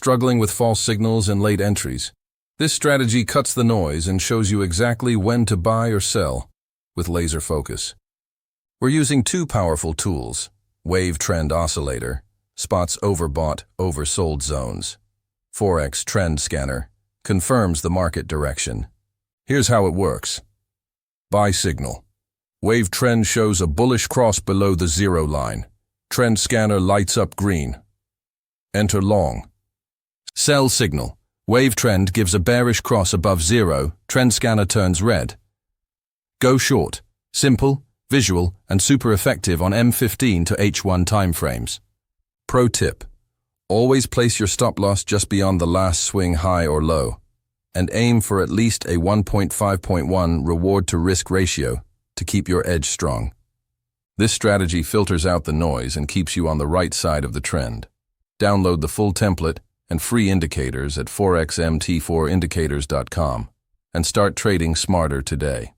Struggling with false signals and late entries? This strategy cuts the noise and shows you exactly when to buy or sell with laser focus. We're using two powerful tools. Wave Trend Oscillator spots overbought, oversold zones. Forex Trend Scanner confirms the market direction. Here's how it works. Buy signal. Wave Trend shows a bullish cross below the zero line. Trend Scanner lights up green. Enter long. Sell signal. Wave Trend gives a bearish cross above zero. Trend Scanner turns red. Go short. Simple, visual, and super effective on M15 to H1 timeframes. Pro tip: always place your stop loss just beyond the last swing high or low, and aim for at least a 1.5.1 reward to risk ratio to keep your edge strong. This strategy filters out the noise and keeps you on the right side of the trend. Download the full template and free indicators at forexmt4indicators.com and start trading smarter today.